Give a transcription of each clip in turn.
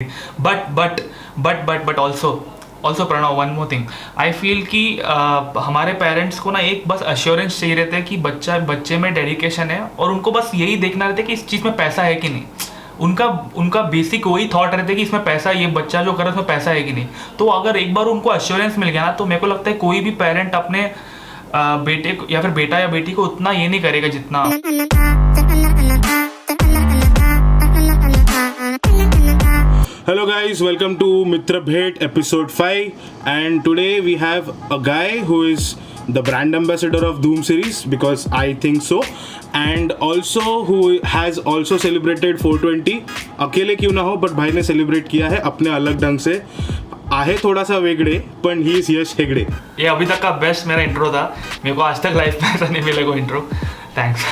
But also Pranav, one more thing. I feel कि हमारे parents को ना एक बस अश्योरेंस चाहिए रहता है कि बच्चे में डेडिकेशन है, और उनको बस यही देखना रहता है कि इस चीज़ में पैसा है कि नहीं। उनका उनका बेसिक वही थॉट रहता है कि इसमें पैसा है, ये बच्चा जो कर रहा है उसमें पैसा है कि नहीं। तो अगर एक बार उनको अश्योरेंस मिल गया ना, तो मेरे को लगता है कोई भी पेरेंट अपने बेटे को या फिर बेटा या बेटी को उतना ये नहीं करेगा जितना। Hello guys, welcome to Mitra Bhet episode 5, and today we have a guy who is the brand ambassador of Doom series because I think so, and also who has also celebrated 420 अकेले क्यों ना हो, but भाई ने celebrate किया है अपने अलग ढंग से। आहे थोड़ा सा वेगड़े, पण ही इज यश हेगड़े। ये अभी तक का बेस्ट मेरा इंट्रो था, मेरे को आज तक लाइफ में ऐसा नहीं मिलेगा intro. Thanks.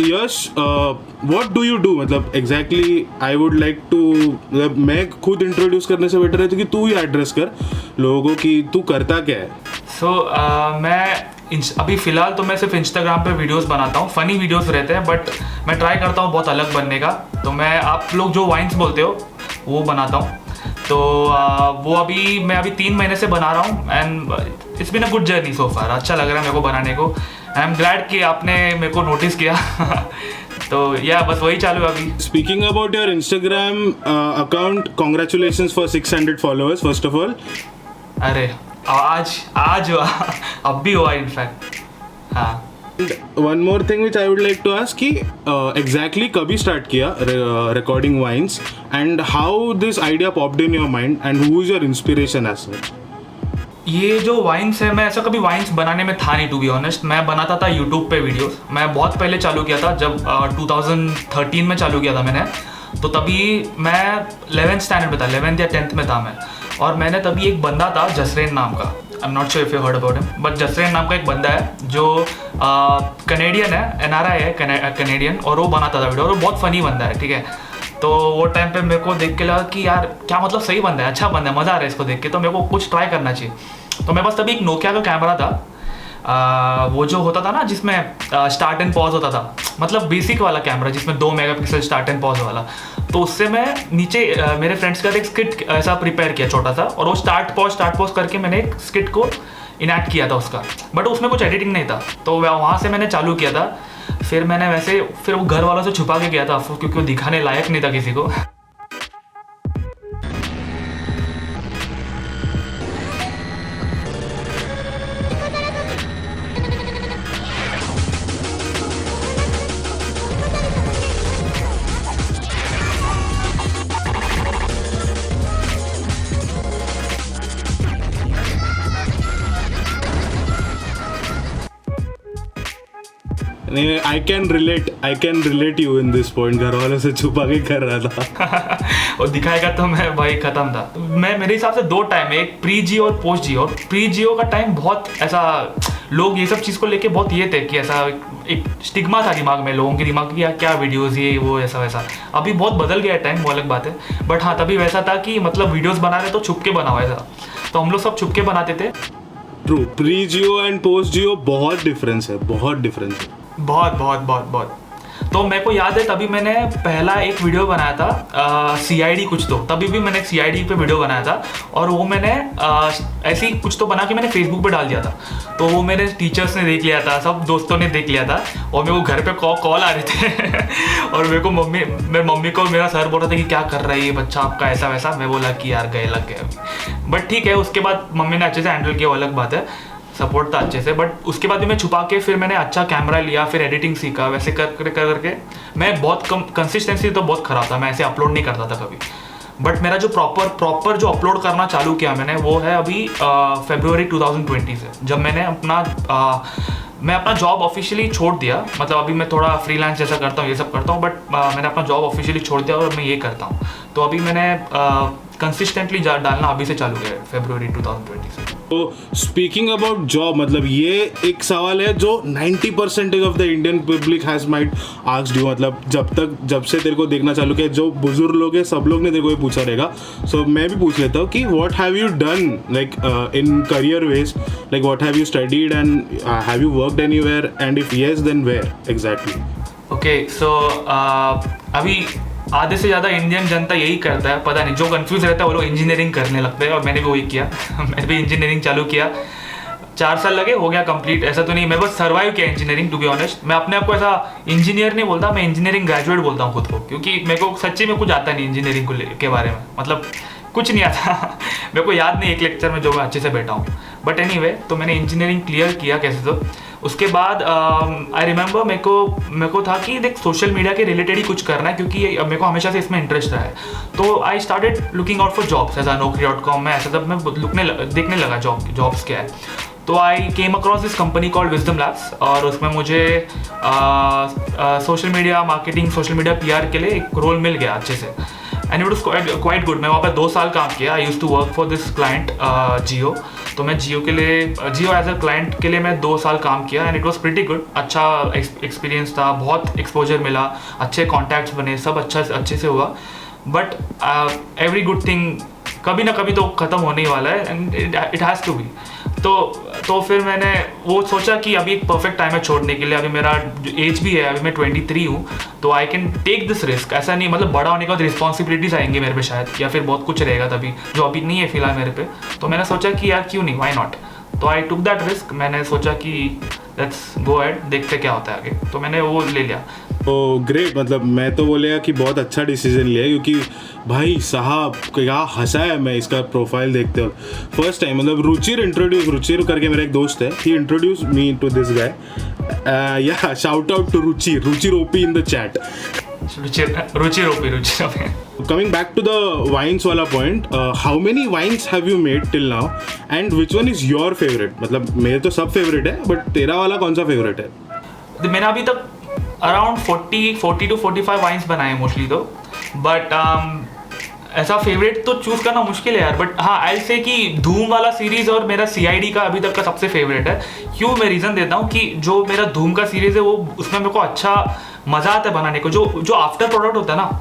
Yash, what do you do, मतलब exactly I would like to, मतलब मैं खुद इंट्रोड्यूस करने से बेटर है तो कि तू ही एड्रेस कर लोगों को कि तू करता क्या है। मैं अभी फ़िलहाल तो मैं सिर्फ इंस्टाग्राम पे वीडियोस बनाता हूँ, फ़नी वीडियोस रहते हैं, बट मैं ट्राई करता हूँ बहुत अलग बनने का। तो मैं, आप लोग जो वाइन्स बोलते हो वो बनाता हूँ। तो वो मैं अभी 3 महीने से बना रहा हूँ, and it's been a good journey so far. अच्छा लग रहा है मेरे को बनाने को। आई एम ग्लैड कि आपने मेरे को नोटिस किया। तो या बस वही चालू है अभी। Speaking about your Instagram account, congratulations for 600 followers first of all. अरे आज हुआ, अब भी हुआ इनफैक्ट। हाँ, one more thing which I would like to ask कि एग्जैक्टली कभी स्टार्ट किया recording vines, and how this idea popped in your mind, and who is your inspiration as such? ये जो वाइन्स है, मैं ऐसा कभी वाइन्स बनाने में था नहीं, टू बी ऑनेस्ट। मैं बनाता था यूट्यूब पे वीडियोस। मैं बहुत पहले चालू किया था, जब 2013 में चालू किया था मैंने। तो तभी मैं 11th स्टैंडर्ड में था, 11th या 10th में था मैं। और मैंने तभी एक बंदा था जसरेन नाम का, I am not sure if you heard about him, but Jasren नाम का एक बंदा है जो कनेडियन है, NRI है कनेडियन, और वो बनाता था वीडियो, और वो बहुत फ़नी बंदा है, ठीक है। तो वो टाइम पे मेरे को देख के लगा कि यार क्या मतलब सही बंदा है, अच्छा बंदा है, मज़ा आ रहा है इसको देख के, तो मेरे को कुछ ट्राई करना चाहिए। तो मेरे पास तभी एक नोकिया का कैमरा था, वो जो होता था ना जिसमें स्टार्ट एंड पॉज होता था, मतलब बेसिक वाला कैमरा जिसमें 2 मेगापिक्सल स्टार्ट एंड पॉज वाला। तो उससे मैं नीचे मेरे फ्रेंड्स के साथ एक स्किट ऐसा प्रिपेयर किया छोटा सा, और वो स्टार्ट पॉज करके मैंने एक स्किट को इनैक्ट किया था उसका, बट उसमें कुछ एडिटिंग नहीं था। तो वहाँ से मैंने चालू किया था। फिर वो घर वालों से छुपा के किया था, क्योंकि वो दिखाने लायक नहीं था किसी को। I can relate you in this point. घर वालों से छुपा के कर रहा था। और दिखाएगा तो मैं भाई खत्म था। मेरे हिसाब से 2 टाइम है, एक प्री जियो और पोस्ट जियो। प्री जियो का टाइम बहुत ऐसा, लोग ये सब चीज़ को लेके बहुत ये थे कि ऐसा एक स्टिग्मा था दिमाग में, लोगों के दिमाग की, क्या वीडियोस ये वो ऐसा वैसा। अभी बहुत बदल गया है टाइम, वो अलग बात है, बट हाँ तभी वैसा था कि मतलब वीडियोस बना रहे तो छुप के बनाओ ऐसा। तो हम लोग सब छुप के बनाते थे। True, pre Jio and post Jio बहुत डिफरेंस है। बहुत। तो मेरे को याद है तभी मैंने पहला एक वीडियो बनाया था, CID कुछ तो, तभी भी मैंने CID पे वीडियो बनाया था, और वो मैंने ऐसे ही कुछ तो बना के मैंने फेसबुक पे डाल दिया था। तो वो मेरे टीचर्स ने देख लिया था, सब दोस्तों ने देख लिया था, और मेरे को घर पे कॉल आ रहे थे। और मेरे मम्मी को मेरा सर बोल रहा था कि क्या कर रहा है ये बच्चा आपका, ऐसा वैसा। मैं बोला कि यार लग गए, बट ठीक है। उसके बाद मम्मी ने अच्छे से हैंडल किया, वो अलग बात है, सपोर्ट था अच्छे से। बट उसके बाद भी मैं छुपा के फिर मैंने अच्छा कैमरा लिया, फिर एडिटिंग सीखा, वैसे करके मैं बहुत कम, कंसिस्टेंसी तो बहुत ख़राब था, मैं ऐसे अपलोड नहीं करता था कभी। बट मेरा जो प्रॉपर जो अपलोड करना चालू किया मैंने, वो है अभी फरवरी 2020 से, जब मैंने मैं अपना जॉब ऑफिशियली छोड़ दिया। मतलब अभी मैं थोड़ा फ्रीलांस जैसा करता हूँ, ये सब करता हूँ, बट मैंने अपना जॉब ऑफिशियली छोड़ दिया और मैं ये करता हूँ। तो अभी मैंने कंसिस्टेंटली डालना अभी से चालू किया है, फरवरी 2020 से। तो स्पीकिंग अबाउट जॉब, मतलब ये एक सवाल है जो 90% of the Indian public has might asked you. मतलब जब से तेरे को देखना चालू किया, जो बुजुर्ग लोग हैं सब लोग ने तेरे को ये पूछा रहेगा। सो मैं भी पूछ लेता हूँ कि what have you done like in career ways, like what have you studied and have you worked anywhere, and if yes then where exactly? Okay, so अभी आधे से ज़्यादा इंडियन जनता यही करता है, पता नहीं, जो कंफ्यूज रहता है वो लोग इंजीनियरिंग करने लगते हैं, और मैंने भी वही किया। मैंने भी इंजीनियरिंग चालू किया, 4 साल लगे, हो गया कंप्लीट। ऐसा तो नहीं, मैं बस सर्वाइव किया इंजीनियरिंग, टू बी ऑनेस्ट। मैं अपने आप को ऐसा इंजीनियर नहीं बोलता, मैं इंजीनियरिंग ग्रेजुएट बोलता हूँ खुद को, क्योंकि मेरे को सच्ची में कुछ आता नहीं इंजीनियरिंग के बारे में, मतलब कुछ नहीं आता। मेरे को याद नहीं एक लेक्चर में जो मैं अच्छे से बैठा हूँ, बट एनीवे, तो मैंने इंजीनियरिंग क्लियर किया कैसे तो। उसके बाद आई रिमेंबर मेरे को था कि देख सोशल मीडिया के रिलेटेड ही कुछ करना है, क्योंकि मेरे को हमेशा से इसमें इंटरेस्ट रहा है। तो I started looking out for jobs, ऐसा Naukri.com में ऐसा सब मैं देखने लगा जॉब्स क्या है। तो I came across this company called Wisdom Labs, और उसमें मुझे social media marketing, social media PR के लिए एक रोल मिल गया अच्छे से, and it was quite good. मैं वहाँ पर 2 साल काम किया। I use to work for this client Jio, तो मैं जियो एज अ क्लाइंट के लिए मैं 2 साल काम किया, and it was pretty good. अच्छा एक्सपीरियंस था, बहुत एक्सपोजर मिला, अच्छे कॉन्टैक्ट्स बने, सब अच्छे से हुआ। बट एवरी गुड थिंग कभी ना कभी तो ख़त्म होने ही वाला है, and it has to be. तो फिर मैंने वो सोचा कि अभी एक परफेक्ट टाइम है छोड़ने के लिए। अभी मेरा एज भी है, अभी मैं 23 हूँ, तो I can take this risk. ऐसा नहीं, मतलब बड़ा होने के बाद रिस्पॉन्सिबिलिटीज आएंगे मेरे पे शायद, या फिर बहुत कुछ रहेगा तभी, जो अभी नहीं है फिलहाल मेरे पे। तो मैंने सोचा कि यार क्यों नहीं, वाई नॉट। तो आई टुक दैट रिस्क। मैंने सोचा कि लेट्स गो अहेड, देखते क्या होता है आगे, तो मैंने वो ले लिया। तो ग्रेट, मतलब मैं तो बोलेगा कि बहुत अच्छा डिसीजन लिया, क्योंकि भाई साहब क्या हंसा है मैं इसका प्रोफाइल देखते हो। फर्स्ट टाइम मतलब रुचिर करके मेरा एक दोस्त है, he introduce me to this guy. Yeah shout out to Ruchir OP in the chat. Ruchir OP. Coming back to the wines वाला point, how many wines have you made till now and which one is your favorite? मतलब मेरे तो सब favorite है, but तेरा वाला कौन सा favorite है? मैंने अभी तक अराउंड 40 to 45 वाइन्स बनाए मोस्टली तो, बट ऐसा फेवरेट तो चूज करना मुश्किल है यार। बट हाँ, आई से कि धूम वाला सीरीज और मेरा CID का अभी तक का सबसे फेवरेट है। क्यों, मैं रीज़न देता हूँ कि जो मेरा धूम का सीरीज है वो, उसमें मेरे को अच्छा मज़ा आता है बनाने को। जो आफ्टर प्रोडक्ट होता है ना,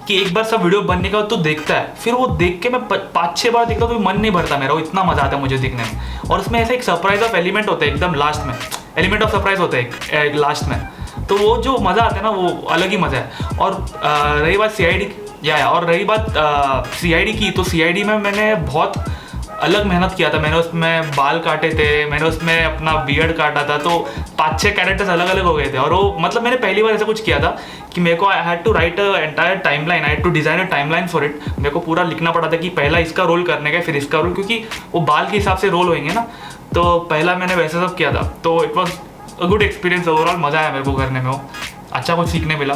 कि एक बार सब वीडियो बनने का तो देखता है, फिर वो देख के मैं 5-6 बार देखता हूँ तो मन नहीं भरता मेरा, वो इतना मज़ा आता है मुझे देखने में। और उसमें ऐसा एक सरप्राइज ऑफ एलिमेंट होता है एकदम लास्ट में, एलिमेंट ऑफ सरप्राइज होता है एक लास्ट में, तो वो जो मज़ा आता है ना, वो अलग ही मज़ा है। और रही बात CID की, तो CID में मैंने बहुत अलग मेहनत किया था। मैंने उसमें बाल काटे थे, मैंने उसमें अपना बियर्ड काटा था, तो 5-6 कैरेक्टर्स अलग अलग हो गए थे। और वो मतलब मैंने पहली बार ऐसा कुछ किया था कि मेरे को I had to write a entire timeline, I had to design a timeline for it. मेरे को पूरा लिखना पड़ा था कि पहला इसका रोल करने का, फिर इसका रोल, क्योंकि वो बाल के हिसाब से रोल होंगे ना, तो पहला मैंने वैसे सब किया था। तो it was a good experience overall, मज़ा आया मेरे को करने में, वो अच्छा कुछ सीखने मिला।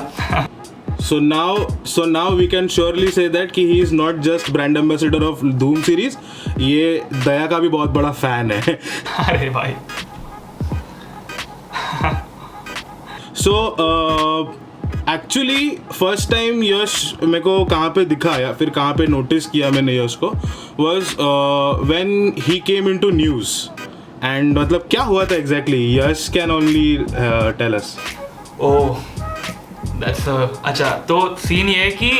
So now we can surely say that कि he is not just brand ambassador of Doom series, ये दया का भी बहुत बड़ा फैन है। अरे भाई। So एक्चुअली फर्स्ट टाइम यश मेरे को कहाँ पे दिखा या फिर कहाँ पे नोटिस किया मैंने यश को, was when he came into news, and मतलब क्या हुआ था exactly? Yash can only tell us. Oh अच्छा, तो सीन ये है कि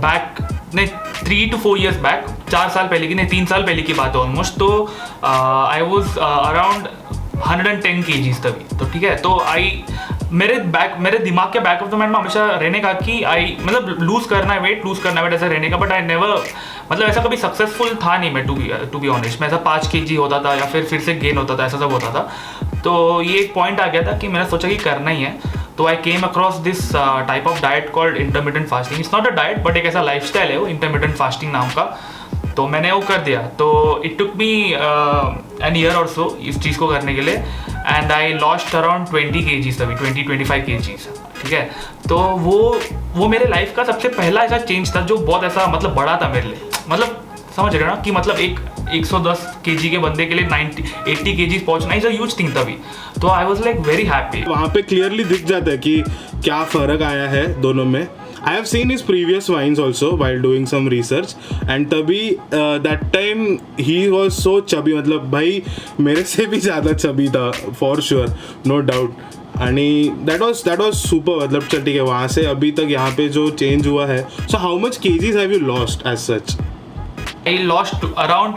बैक नहीं 3 to 4 years बैक, 4 साल पहले की नहीं 3 साल पहले की बात है ऑलमोस्ट। तो आई वॉज अराउंड 110 kgs तभी, तो ठीक है। तो मेरे दिमाग के बैक ऑफ द माइंड में हमेशा रहने का कि मतलब लूज करना है वेट ऐसा रहने का, बट आई नेवर, मतलब ऐसा कभी सक्सेसफुल था नहीं मैं, टू बी ऑनेस्ट। मैं ऐसा 5 kg होता था या फिर से गेन होता था, ऐसा सब होता था। तो ये एक पॉइंट आ गया था कि मैंने सोचा कि करना ही है। तो I came across this type of diet called intermittent fasting. It's not a diet, but एक ऐसा लाइफस्टाइल है वो, इंटरमिटेंट फास्टिंग नाम का। तो मैंने वो कर दिया। तो it took me an year और सो इस चीज़ को करने के लिए, and I lost around 20 kgs तभी, 20-25 kgs, ठीक है। तो वो मेरे लाइफ का सबसे पहला ऐसा चेंज था जो बहुत ऐसा मतलब बड़ा था मेरे लिए। मतलब समझ रहे ना कि मतलब एक 110 kg के बंदे के लिए 80 kgs पहुंचना इज अ ह्यूज थिंग तभी। तो आई वाज लाइक वेरी हैप्पी। वहाँ पे क्लियरली दिख जाता है कि क्या फ़र्क आया है दोनों में। I have seen his previous wines also while doing some research, and तभी that time he was so chubby, मतलब भाई मेरे से भी ज़्यादा chubby था for sure, no doubt। आणि that was super, मतलब चल ठीक है, वहाँ से अभी तक यहाँ पे जो change हुआ है। So how much kgs have you lost as such? I lost around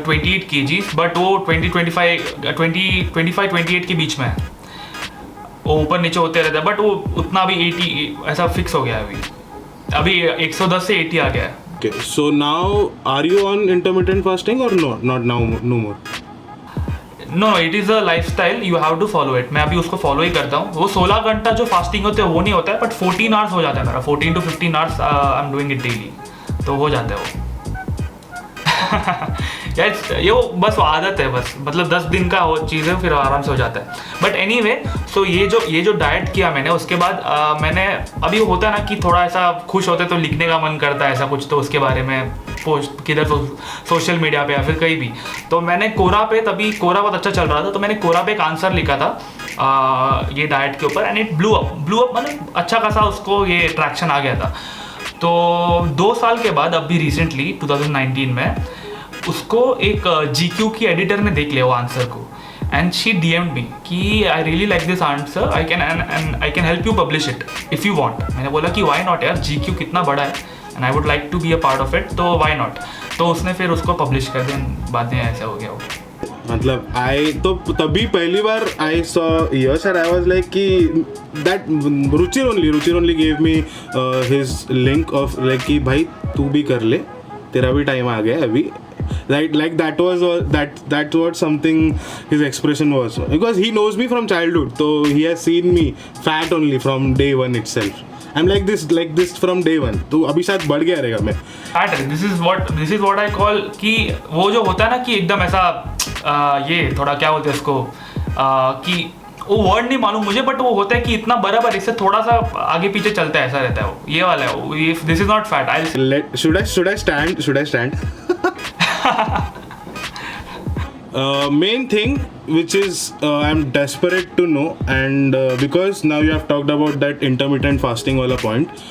28 kgs, but वो 25-28 के बीच में है। वो ऊपर नीचे होते रहता है, बट वो उतना भी 80 ऐसा फिक्स हो गया है अभी 110 से 80 आ गया है। Okay, so now are you on intermittent fasting or no? Not now, no more. No, it is a lifestyle, you have to follow it. मैं अभी उसको फॉलो ही करता हूँ। वो 16 घंटा जो फास्टिंग होते हैं वो नहीं होता है, बट 14 आवर्स हो जाता है मेरा। 14 to 15 hours I am doing it daily, तो हो जाता है वो। ये वो बस वो आदत है, बस मतलब 10 दिन का वो चीज़ है, फिर आराम से हो जाता है। बट एनीवे, सो ये जो डाइट किया मैंने, उसके बाद मैंने अभी होता है ना कि थोड़ा ऐसा खुश होते तो लिखने का मन करता है ऐसा कुछ, तो उसके बारे में पोस्ट किधर सोशल मीडिया पे या फिर कहीं भी। तो मैंने कोरा पे, तभी कोरा बहुत अच्छा चल रहा था, तो मैंने कोरा पे एक आंसर लिखा था ये डाइट के ऊपर, एंड इट ब्लू अप मतलब अच्छा खासा उसको ये ट्रैक्शन आ गया था। तो 2 साल के बाद अभी रिसेंटली 2019 में उसको एक GQ की एडिटर ने देख लिया वो आंसर को, एंड शी DM'd मी कि I really like this answer, I can help you publish it if you want. मैंने बोला कि वाई नॉट यार, GQ कितना बड़ा है and I would like to be a part of it, तो वाई नॉट। तो उसने फिर उसको पब्लिश कर दिया, बाद में ऐसा हो गया वो। मतलब आई तो तभी पहली बार आई सॉ यश और आई वाज लाइक कि that Ruchir only give me his link of like कि भाई तू भी कर ले, तेरा भी टाइम आ गया अभी। Like that was something his expression was, because he knows me from childhood, so he has seen me fat only from day one itself. I'm like this from day one. तो अभी शायद बढ़ गया रहेगा मैं। This is what I call कि वो जो होता है ना कि एकदम ऐसा ये थोड़ा क्या बोलते हैं उसको कि वो वर्ड नहीं मालूम मुझे, बट वो होता है कि इतना बराबर, इससे थोड़ा सा आगे पीछे चलता है, ऐसा रहता है वो। ये वाला है वो। This is not fat. Should I stand? Main thing which is I'm desperate to know, and because now you have talked about that intermittent fasting वाला point,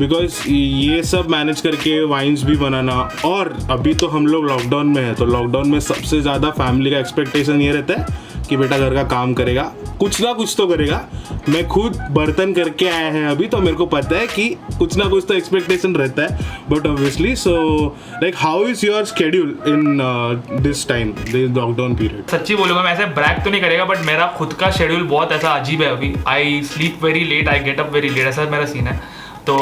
because ये सब मैनेज करके वाइन्स भी बनाना, और अभी तो हम लोग लॉकडाउन में है, तो लॉकडाउन में सबसे ज़्यादा फैमिली का एक्सपेक्टेशन ये रहता है कि बेटा घर का काम करेगा, कुछ ना कुछ तो करेगा। मैं खुद बर्तन करके आया है अभी, तो मेरे को पता है कि कुछ ना कुछ तो एक्सपेक्टेशन रहता है, but obviously so like how is your schedule in this time, this lockdown period? सच्ची बोलूँगा, मैं ऐसे ब्रैक तो नहीं करेगा, बट मेरा खुद का शेड्यूल बहुत ऐसा अजीब है अभी। I sleep very late, I get up very late, ऐसा मेरा सीन है। तो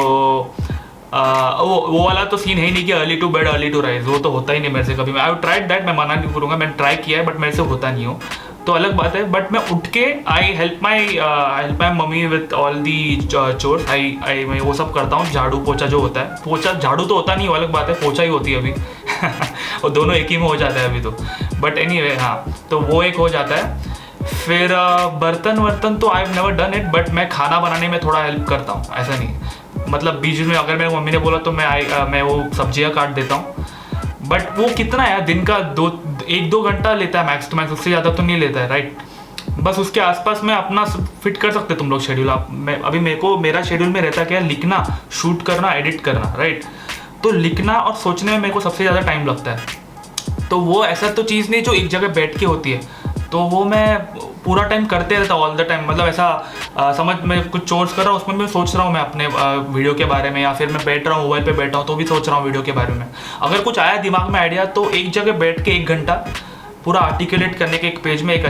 वो वाला तो सीन है ही नहीं कि early to bed early to rise, वो तो होता ही नहीं मेरे से कभी। आई ट्राइड दैट, मैं मना नहीं करूँगा, मैंने ट्राई किया है, बट मेरे से होता नहीं हो, तो अलग बात है। बट मैं उठ के I help my mummy with all the chores. I मैं वो सब करता हूँ, झाड़ू पोछा जो होता है। पोछा झाड़ू तो होता नहीं, वो अलग बात है, पोछा ही होती है अभी। और दोनों एक ही में हो जाता है अभी तो, बट एनीवे हाँ, तो वो एक हो जाता है। फिर बर्तन वर्तन तो I have never done it, but मैं खाना बनाने में थोड़ा हेल्प करता हूँ, ऐसा नहीं। मतलब बीच में अगर मेरी मम्मी ने बोला तो मैं वो सब्जियाँ काट देता हूँ, बट वो कितना है दिन का 1-2 घंटा लेता है मैक्स टू मैक्स, उससे ज़्यादा तो नहीं लेता है, राइट। बस उसके आसपास में अपना फिट कर सकते तुम लोग शेड्यूल। अभी मेरा शेड्यूल में रहता क्या है, लिखना, शूट करना, एडिट करना, राइट। तो लिखना और सोचने में मेरे को सबसे ज़्यादा टाइम लगता है। तो वो ऐसा तो चीज़ नहीं जो एक जगह बैठ के होती है, तो वो मैं पूरा टाइम करते रहता हूँ, ऑल द टाइम। मतलब ऐसा समझ मैं कुछ चोर्स कर रहा हूँ, उसमें मैं सोच रहा हूँ मैं अपने वीडियो के बारे में, या फिर मैं बैठ रहा हूँ मोबाइल पे बैठा हूँ तो भी सोच रहा हूँ वीडियो के बारे में। अगर कुछ आया दिमाग में आइडिया, तो एक जगह बैठ के 1 घंटा पूरा आर्टिकुलेट करने के, एक पेज में एक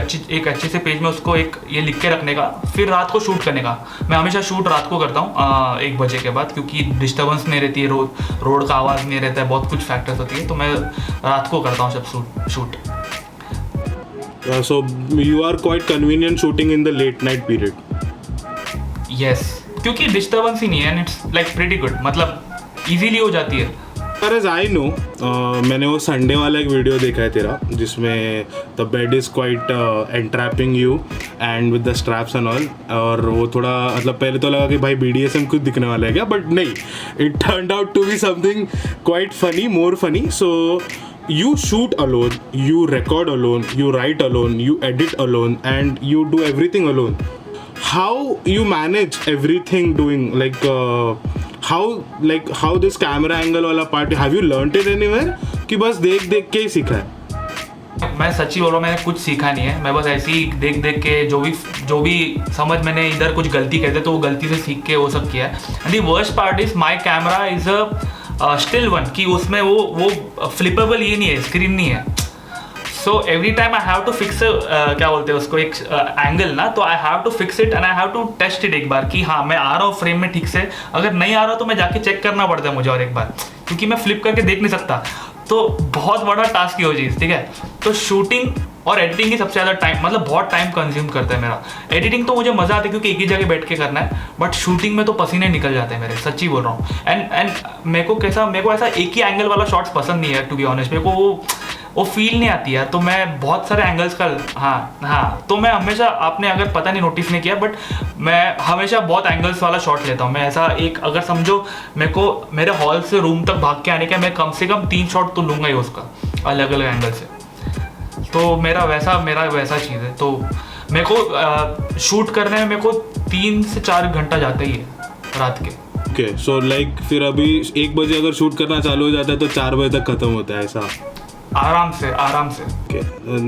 अच्छे से पेज में उसको एक ये लिख के रखने का, फिर रात को शूट करने का। मैं हमेशा शूट रात को करता हूँ 1 बजे के बाद, क्योंकि डिस्टर्बेंस नहीं रहती है, रोड का आवाज़ नहीं रहता है, बहुत कुछ फैक्टर्स होती है, तो मैं रात को करता हूँ सब shoot. So you are quite convenient shooting in the late night period. Yes, क्योंकि डिस्टर्बेंस ही नहीं है, इट्स लाइक प्रीटी गुड, मतलब इजीली हो जाती है। As far as I know, मैंने वो संडे वाला एक वीडियो देखा है तेरा, जिसमें the bed is quite entrapping you and with the straps and all, और वो थोड़ा मतलब पहले तो लगा कि भाई BDSM कुछ दिखने वाला है क्या, बट नहीं, it turned out to be something quite funny, more funny. So you shoot alone, you record alone, you write alone, you edit alone, and you do everything alone. How you manage everything doing how this camera angle वाला part, have you learnt it anywhere कि बस देख के ही सीखा है? मैं सच्ची बोल रहा हूँ, मैंने कुछ सीखा नहीं है। मैं बस ऐसे ही देख के जो भी समझ मैंने इधर कुछ गलती कहते तो वो गलती से सीख के वो सब किया है। And the worst part is my camera is a still one, कि उसमें वो फ्लिपेबल ये नहीं है, स्क्रीन नहीं है। So every time I have to fix क्या बोलते हैं उसको, एक एंगल ना, तो I have to fix it and I have to test it एक बार कि हाँ मैं आ रहा हूँ फ्रेम में ठीक से। अगर नहीं आ रहा तो मैं जाके चेक करना पड़ता है मुझे और एक बार, क्योंकि मैं फ्लिप करके देख नहीं सकता। तो बहुत बड़ा टास्क है वो चीज़, ठीक है। तो शूटिंग और एडिटिंग ही सबसे ज़्यादा टाइम, मतलब बहुत टाइम कंज्यूम करता है मेरा। एडिटिंग तो मुझे मज़ा आता है क्योंकि एक ही जगह बैठ के करना है, बट शूटिंग में तो पसीने निकल जाते हैं मेरे, सच्ची बोल रहा हूँ। एंड मेरे को ऐसा एक ही एंगल वाला शॉट्स पसंद नहीं है, टू बी ऑनेस्ट। मेरे को वो फील नहीं आती है, तो मैं बहुत सारे एंगल्स का हाँ तो मैं हमेशा, आपने अगर पता नहीं नोटिस नहीं किया, बट मैं हमेशा बहुत एंगल्स वाला शॉट लेता हूँ। मैं ऐसा एक, अगर समझो मेरे को मेरे हॉल से रूम तक भाग के आने का, मैं कम से कम 3 शॉट तो लूँगा ही उसका, अलग अलग एंगल से। तो मेरा वैसा चीज़ है। तो मेरे को शूट करने में मेरे को 3 से 4 घंटा जाता ही है रात के। ओके, सो लाइक फिर अभी 1 बजे अगर शूट करना चालू हो जाता है तो 4 बजे तक खत्म होता है, ऐसा? आराम से। Okay,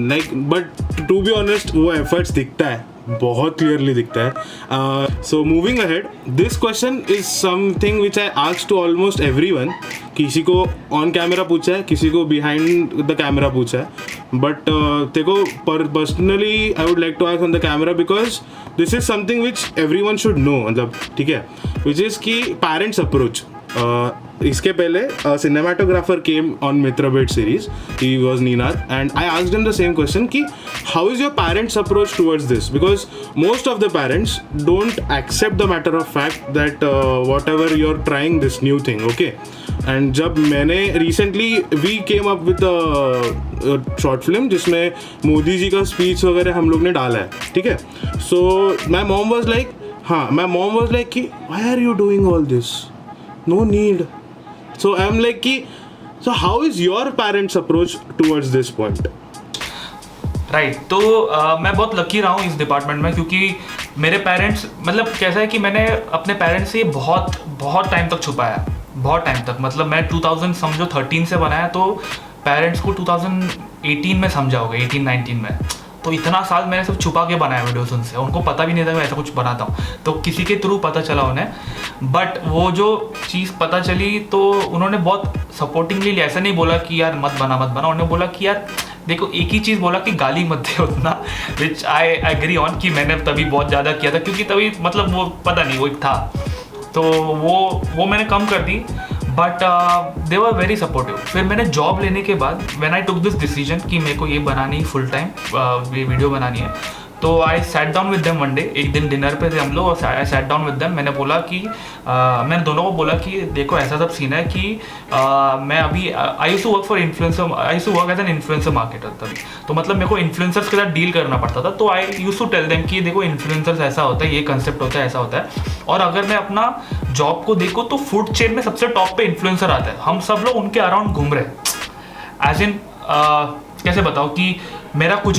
like but to be honest वो एफर्ट्स दिखता है, बहुत क्लियरली दिखता है। So moving ahead, this question is something which I asked to almost everyone. किसी को ऑन कैमरा पूछा है, किसी को बिहाइंड द कैमरा पूछा है, बट देखो personally I would like to ask on the camera because this is something which everyone should know, मतलब ठीक है, विच इज की पेरेंट्स अप्रोच। इसके पहले cinematographer came on Mitra Bhet series. He was Ninad, and I asked him the same question कि how is your parents' approach towards this? Because most of the parents don't accept the matter of fact that whatever you're trying this new thing, okay? And जब मैंने recently we came up with a short film जिसमें मोदी जी का speech वगैरह हम लोग ने डाला है, ठीक है? So my mom was like कि why are you doing all this? No need. So I'm like कि so how is your parents' approach towards this point? Right तो मैं बहुत लकी रहा हूँ इस डिपार्टमेंट में, क्योंकि मेरे पेरेंट्स, मतलब कैसा है कि मैंने अपने पेरेंट्स से बहुत टाइम तक छुपाया, बहुत टाइम तक। मतलब मैं 2013 से बनाया, तो पेरेंट्स को 2018 में समझा होगा, 18-19 में। तो इतना साल मैंने सब छुपा के बनाया वीडियोस उनसे, उनको पता भी नहीं था मैं ऐसा कुछ बनाता हूँ। तो किसी के थ्रू पता चला उन्हें, बट वो जो चीज़ पता चली तो उन्होंने बहुत सपोर्टिंगली लिया। ऐसा नहीं बोला कि यार मत बना, उन्होंने बोला कि यार देखो, एक ही चीज़ बोला कि गाली मत दे उतना, विच आई एग्री ऑन कि मैंने तभी बहुत ज़्यादा किया था, क्योंकि तभी मतलब वो पता नहीं वो एक था, तो वो मैंने कम कर दी, but they were very supportive. फिर मैंने जॉब लेने के बाद when I took this decision कि मेरे को ये बनानी है फुल टाइम, ये वीडियो बनानी है, तो I sat down with them one day. एक दिन डिनर पे थे हम लोग और I sat down with them. मैंने बोला कि मैंने दोनों को बोला कि देखो ऐसा सब सीन है कि मैं अभी I used to work as an influencer marketer तभी, तो मतलब मेरे को इन्फ्लुएंसर्स के साथ डील करना पड़ता था। तो I used to tell them कि देखो इन्फ्लुएंसर्स ऐसा होता है, ये कंसेप्ट होता है, ऐसा होता है। और अगर मैं अपना जॉब को देखो तो फूड चेन में सबसे टॉप पे इन्फ्लुएंसर आता है, हम सब लोग उनके अराउंड घूम रहे हैं। एज इन कैसे बताओ कि मेरा कुछ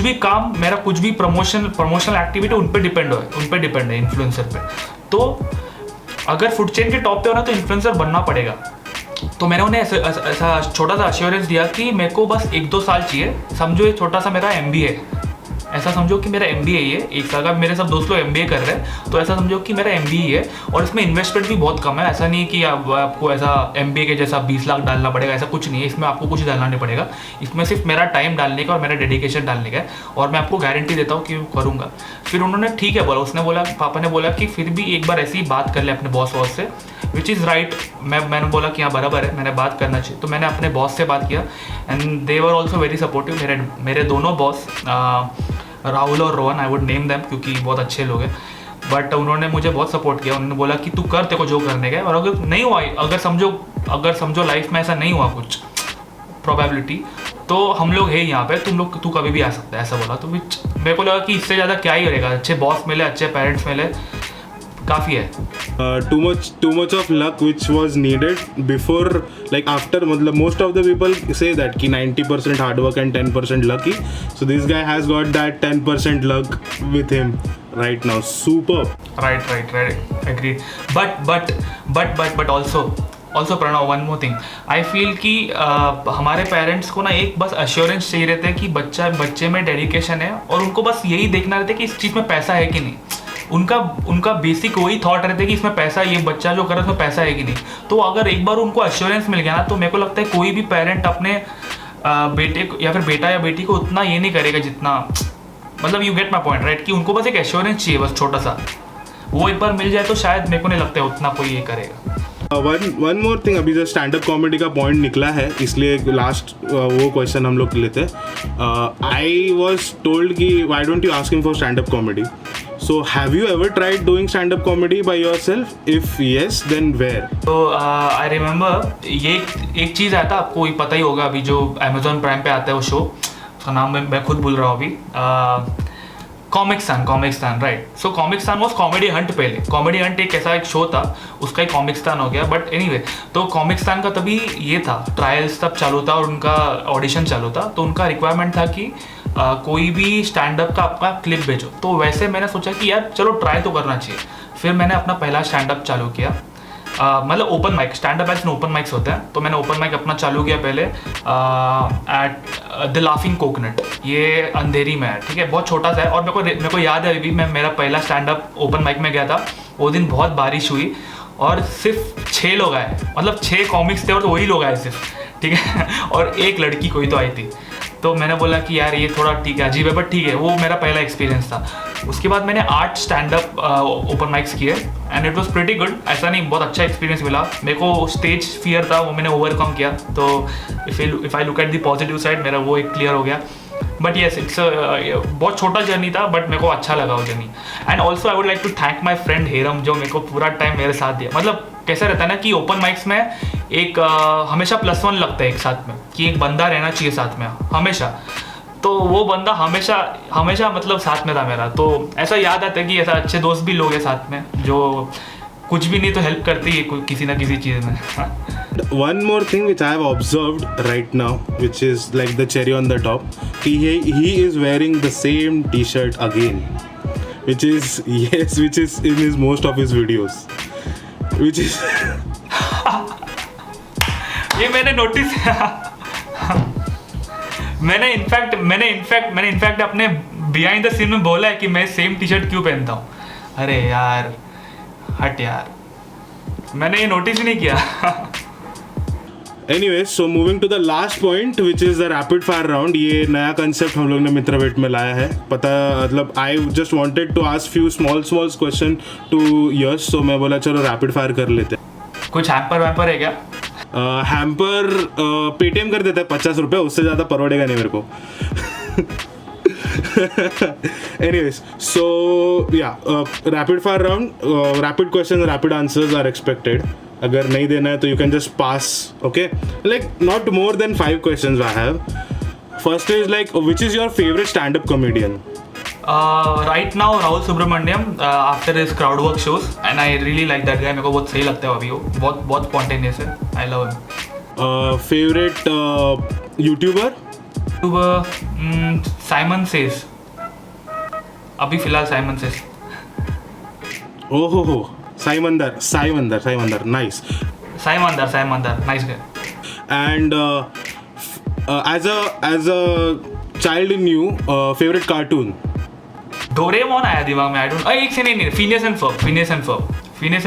भी प्रमोशनल एक्टिविटी उन पे डिपेंड है, इन्फ्लुएंसर पे। तो अगर फूड चेन के टॉप पे होना तो इन्फ्लुएंसर बनना पड़ेगा। तो मैंने उन्हें ऐसा छोटा सा अश्योरेंस दिया कि मेरे को बस 1-2 साल चाहिए, समझो ये छोटा सा मेरा MBA है, ऐसा समझो कि मेरा MBA ही है, 1 साल का। मेरे सब दोस्त लोग MBA कर रहे हैं, तो ऐसा समझो कि मेरा MBA ही है, और इसमें इन्वेस्टमेंट भी बहुत कम है। ऐसा नहीं है कि आपको ऐसा MBA के जैसा 20 लाख डालना पड़ेगा, ऐसा कुछ नहीं है। इसमें आपको कुछ डालना नहीं पड़ेगा, इसमें सिर्फ मेरा टाइम डालने का और मेरा डेडिकेशन डालने का है, और मैं आपको गारंटी देता हूँ कि करूँगा। फिर उन्होंने ठीक है बोला, पापा ने बोला कि फिर भी एक बार ऐसी बात कर ले अपने बॉस से, विच इज़ राइट। मैंने बोला कि हाँ बराबर है, मैंने बात करना चाहिए। तो मैंने अपने बॉस से बात किया, and they were also very supportive. मेरे दोनों बॉस राहुल और Rohan, I would name them क्योंकि बहुत अच्छे लोग हैं, बट उन्होंने मुझे बहुत सपोर्ट किया। उन्होंने बोला कि तू कर, तेरे को जो करने का है, और अगर नहीं हुआ, अगर समझो लाइफ में ऐसा नहीं हुआ कुछ प्रोबेबिलिटी, तो हम लोग है यहाँ पे, तू कभी भी आ सकता है, ऐसा बोला। तो मेरे को लगा कि इससे ज़्यादा क्या ही रहेगा, अच्छे बॉस मिले, अच्छे पेरेंट्स मिले, काफ़ी है। Too much of luck which was needed before, like after, मतलब most of the people say that कि 90% hard work and 10% lucky. So this guy has got that 10% luck with him right now. Superb. Right. Agreed. But also Pranav, one more thing. I feel कि हमारे parents को ना एक बस assurance चाहिए रहता है कि बच्चे में डेडिकेशन है, और उनको बस यही देखना रहता है कि इस चीज़ में पैसा है कि नहीं। उनका बेसिक वही थॉट रहता है कि इसमें पैसा, ये बच्चा जो कर रहा है उसमें पैसा है कि नहीं। तो अगर एक बार उनको अश्योरेंस मिल गया ना, तो मेरे को लगता है कोई भी पेरेंट अपने बेटे को या फिर बेटा या बेटी को उतना ये नहीं करेगा जितना, मतलब you get my point right, कि उनको बस एक एश्योरेंस चाहिए बस छोटा सा, वो एक बार मिल जाए तो शायद मेरे को नहीं लगता है उतना कोई ये करेगा। वन मोर थिंग, अभी जो स्टैंड अप कॉमेडी का पॉइंट निकला है इसलिए लास्ट वो क्वेश्चन हम लोग लेते हैं। आई वॉज टोल्ड कि why don't you ask him for stand up comedy, so have you ever tried doing stand up comedy by yourself, if yes then where? तो आई रिमेंबर ये एक चीज़ आया था, आपको पता ही होगा, अभी जो अमेजोन प्राइम पे आता है वो शो, उसका नाम मैं खुद भूल रहा हूँ अभी, Comicstaan right. So Comicstaan was comedy Hunt, पहले कॉमेडी हंट एक ऐसा एक शो था, उसका ही कॉमिकस्तान हो गया, बट एनीवे तो कॉमिकस्तान का तभी ये था, ट्रायल्स तब चालू था और उनका ऑडिशन चालू था, तो उनका रिक्वायरमेंट था कि कोई भी स्टैंड अप का आपका क्लिप भेजो। तो वैसे मैंने सोचा कि यार चलो ट्राई तो करना चाहिए, फिर मैंने अपना पहला स्टैंड अप चालू किया, मतलब open mic, stand up as open mics होते हैं, तो मैंने ओपन माइक अपना चालू किया पहले एट द लाफिंग कोकोनट, ये अंधेरी में है, ठीक है, बहुत छोटा सा है। और मेरे को याद है अभी, मैं मेरा पहला स्टैंड अप ओपन माइक में गया था, वो दिन बहुत बारिश हुई और सिर्फ 6 लोग आए, मतलब 6 कॉमिक्स थे और तो वही लोग आए सिर्फ, ठीक है और एक लड़की कोई तो आई थी। तो मैंने बोला कि यार ये थोड़ा ठीक है, अजीब है, बट ठीक है, वो मेरा पहला एक्सपीरियंस था। उसके बाद मैंने 8 स्टैंड अप ओपन माइक्स किए and it was pretty good, ऐसा नहीं, बहुत अच्छा एक्सपीरियंस मिला मेरे को। स्टेज फियर था, वो मैंने ओवरकम किया, तो if I look at the positive side, मेरा वो एक क्लियर हो गया। बट येस, इट्स बहुत छोटा जर्नी था, बट मेरे को अच्छा लगा वो जर्नी। And also I would like to thank my friend Heram, जो मेरे को पूरा टाइम मेरे साथ दिया। मतलब कैसा रहता है ना कि ओपन माइक्स में एक हमेशा +1 लगता है एक साथ में, कि एक बंदा रहना चाहिए साथ में हमेशा, तो वो बंदा हमेशा मतलब साथ में था मेरा। तो ऐसा याद आता है कि ऐसा अच्छे दोस्त भी लोग हैं साथ में, जो कुछ भी नहीं तो हेल्प करती है किसी ना किसी चीज़ में। One more thing which I have observed right now, which is like the cherry on the top, he is wearing the same T-shirt again, which is in his most of his videos, which is ये मैंने notice मैंने in fact अपने behind the scene में बोला है कि मैं same T-shirt क्यों पहनता हूँ। अरे यार हट यार, मैंने ये नोटिस ही नहीं किया। Anyways, so moving to the last point, which is the rapid fire round. ये नया concept हम लोग ने मित्रभेट में लाया है, पता मतलब I just wanted to ask few small question to Yash, so मैं बोला चलो rapid fire कर लेते हैं। कुछ हैम्पर है क्या? हैम्पर पेटीएम कर देता है 50 रुपये, उससे ज़्यादा परवड़ेगा नहीं मेरे को। Anyways, so yeah, rapid fire round, rapid questions, rapid answers are expected. अगर नहीं देना है तो you can just pass, okay? Like not more than 5 questions I have. First is like, which is your favorite stand-up comedian? Right now Rahul Subramaniam, after his crowd work shows, and I really like that guy, मेरे को बहुत सही लगता है अभी वो, बहुत spontaneous है, I love him. Favorite YouTuber? Simon Says, अभी फिलहाल Simon Says. Oh, Saimandar, nice. Saimandar, nice guy. And as a child in you, favorite cartoon? Doraemon आया दिमाग में, एक से नहीं, फिनियस एंड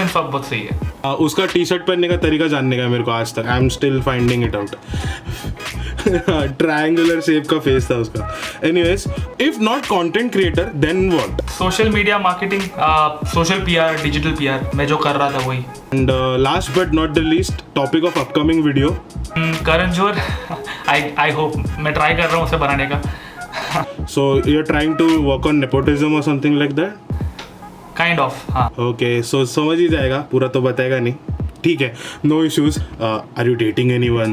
फर्ब बहुत सही है। उसका टी-शर्ट पहनने का तरीका जानने का मेरे को आज तक, I am still finding it out. Triangular shape का फेस था उसका। Anyways, if not content creator then what? Social media marketing, social PR, digital PR, मैं जो कर रहा था वही। And last but not the least, topic of upcoming video? Karan Johar, I hope, मैं ट्राई कर रहा हूँ उसे बनाने का। So you're trying to work on nepotism or something like that? Kind of, हाँ। Okay, so समझ ही जाएगा, पूरा तो बताएगा नहीं, ठीक है, no issues. Are you dating anyone?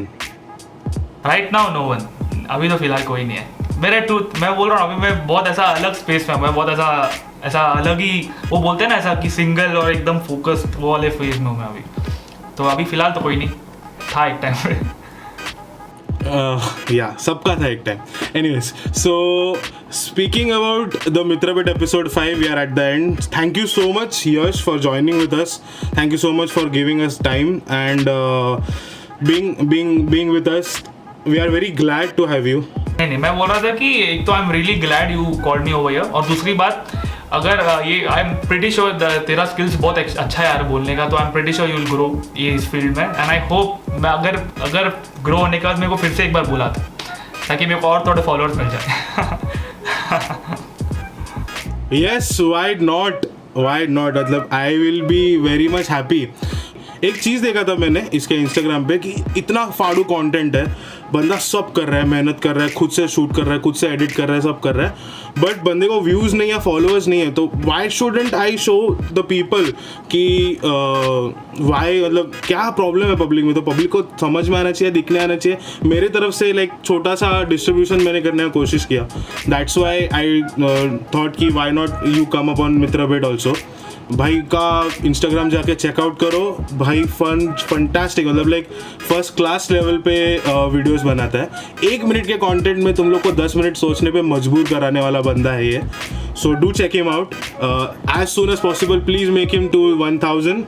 Right now no one, अभी तो फिलहाल कोई नहीं है। मैं बोल रहा हूँ अभी मैं बहुत ऐसा अलग स्पेस में, मैं बहुत ऐसा अलग ही, वो बोलते हैं ना ऐसा कि सिंगल और एकदम फोकस्ड, वो वाले फेज में हूँ मैं अभी। तो अभी फिलहाल तो कोई नहीं था एक टाइम पे। Yeah, सबका था एक time. Anyways, so speaking about the Mitrabit episode 5, we are at the end. Thank you so much, Yash, for joining with us. Thank you so much for giving us time and being with us. We are very glad to have you. नहीं, मैं बोल रहा था कि एक तो I am really glad you called me over here, और दूसरी बात, अगर ये आई एम प्रीटी श्योर तेरा स्किल्स बहुत अच्छा है यार बोलने का, तो I am pretty sure you will grow ये इस फील्ड में, एंड आई होप मैं अगर ग्रो होने के बाद मेरे को फिर से एक बार बोला था ताकि मेरे को और थोड़े फॉलोअर्स मिल जाए। यस, वाई नॉट मतलब I will be very much happy. एक चीज़ देखा था मैंने इसके इंस्टाग्राम पे कि इतना फाड़ू कंटेंट है, बंदा सब कर रहा है, मेहनत कर रहा है, खुद से शूट कर रहा है, खुद से एडिट कर रहा है, सब कर रहा है, बट बंदे को व्यूज़ नहीं है, फॉलोअर्स नहीं है। तो why shouldn't I show the people कि वाई, मतलब क्या प्रॉब्लम है पब्लिक में। तो पब्लिक को समझ में आना चाहिए, दिखने आना चाहिए। मेरे तरफ से लाइक छोटा सा डिस्ट्रीब्यूशन मैंने करने की कोशिश किया। दैट्स वाई आई थॉट कि why not you come up on Mitra Bhet also. भाई का इंस्टाग्राम जाके चेकआउट करो भाई, फंटास्टिक, मतलब लाइक फर्स्ट क्लास लेवल पे वीडियोस बनाता है। 1 मिनट के कंटेंट में तुम लोग को 10 मिनट सोचने पे मजबूर कराने वाला बंदा है ये। So do check him out as soon as possible, please make him to 1000